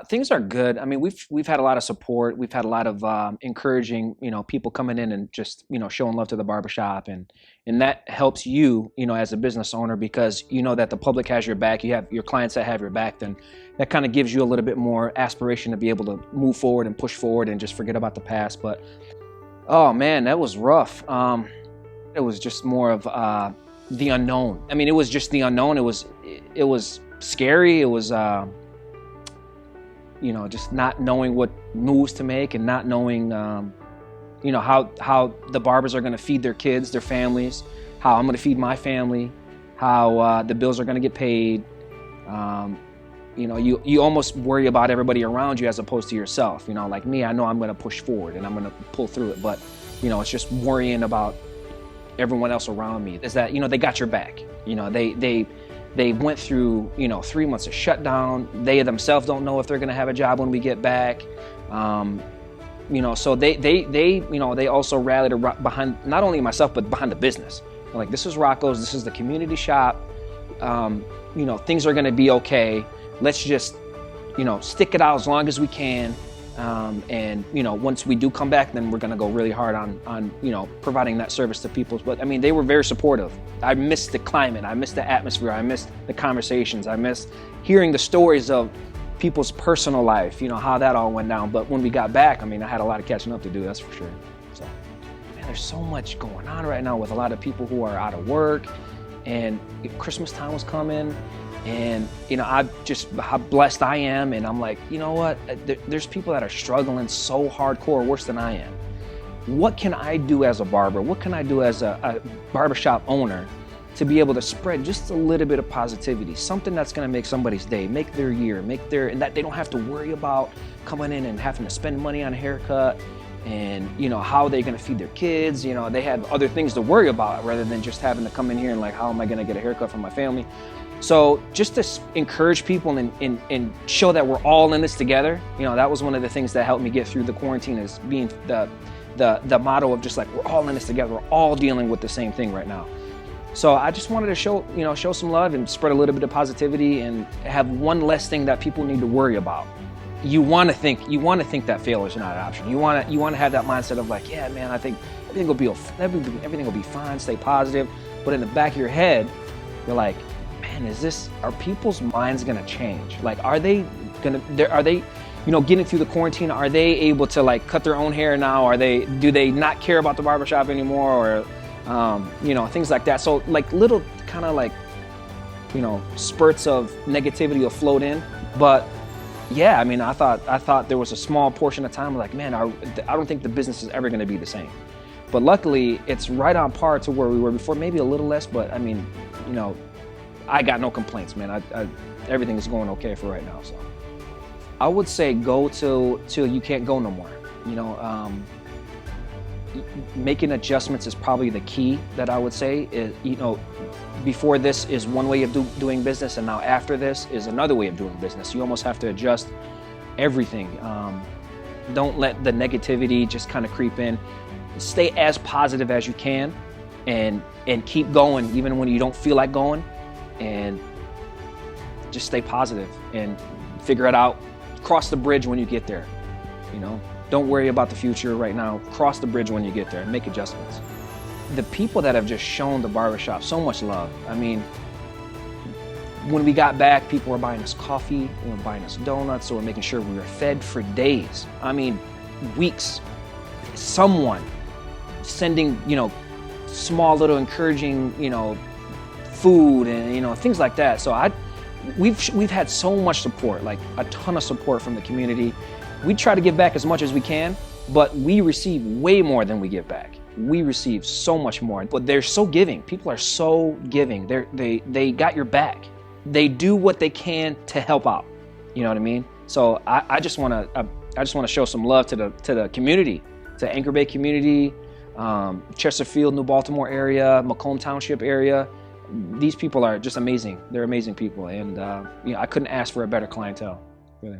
Things are good. I mean, we've had a lot of support. We've had a lot of encouraging, people coming in and just, showing love to the barbershop, and that helps you, as a business owner, because you know that the public has your back. You have your clients that have your back. Then that kind of gives you a little bit more aspiration to be able to move forward and push forward and just forget about the past. But oh man, that was rough. It was just more of the unknown. I mean, it was just the unknown. It was scary. It was. Just not knowing what moves to make and not knowing, how the barbers are going to feed their kids, their families, how I'm going to feed my family, how the bills are going to get paid. You almost worry about everybody around you as opposed to yourself. Like me, I know I'm going to push forward and I'm going to pull through it, but it's just worrying about everyone else around me. Is that they got your back. They went through, 3 months of shutdown. They themselves don't know if they're going to have a job when we get back. So they also rallied behind not only myself, but behind the business. They're like, this is Rocco's, this is the community shop. Things are going to be okay. Let's just, stick it out as long as we can. Once we do come back, then we're going to go really hard on providing that service to people. But I mean, they were very supportive. I missed the climate. I missed the atmosphere. I missed the conversations. I missed hearing the stories of people's personal life, how that all went down. But when we got back, I mean, I had a lot of catching up to do, that's for sure. So, man, there's so much going on right now with a lot of people who are out of work, and Christmas time was coming. And, how blessed I am. And I'm like, you know what? There's people that are struggling so hardcore, worse than I am. What can I do as a barber? What can I do as a barbershop owner to be able to spread just a little bit of positivity? Something that's going to make somebody's day, make their year, and that they don't have to worry about coming in and having to spend money on a haircut and, how they're going to feed their kids. They have other things to worry about rather than just having to come in here and like, how am I going to get a haircut for my family? So just to encourage people and show that we're all in this together, that was one of the things that helped me get through the quarantine, is being the motto of just like, we're all in this together. We're all dealing with the same thing right now. So I just wanted to show some love and spread a little bit of positivity and have one less thing that people need to worry about. You want to think that failure is not an option. You want to have that mindset of like, yeah, man, I think everything will be fine. Stay positive. But in the back of your head, you're like, man, are people's minds gonna change? Like, are they getting through the quarantine? Are they able to like cut their own hair now? Do they not care about the barbershop anymore? Or, things like that. So like little kind of like, spurts of negativity will float in. But yeah, I mean, I thought there was a small portion of time like, man, I don't think the business is ever gonna be the same. But luckily it's right on par to where we were before, maybe a little less, but I mean, I got no complaints, man. Everything is going okay for right now. So I would say go till you can't go no more. Making adjustments is probably the key that I would say. Before this is one way of doing business, and now after this is another way of doing business. You almost have to adjust everything. Don't let the negativity just kind of creep in. Stay as positive as you can, and keep going even when you don't feel like going. And just stay positive and figure it out. Cross the bridge when you get there. Don't worry about the future right now. Cross the bridge when you get there and make adjustments. The people that have just shown the barbershop so much love. I mean, when we got back, people were buying us coffee, they were buying us donuts, so we're making sure we were fed for days. I mean, weeks. Someone sending, small little encouraging, food and things like that. So we've had so much support, like a ton of support from the community. We try to give back as much as we can, but we receive way more than we give back. We receive so much more, but they're so giving. People are so giving. They got your back. They do what they can to help out. You know what I mean? So I just want to show some love to the community, to Anchor Bay community, Chesterfield, New Baltimore area, McComb Township area. These people are just amazing. They're amazing people, and I couldn't ask for a better clientele, really.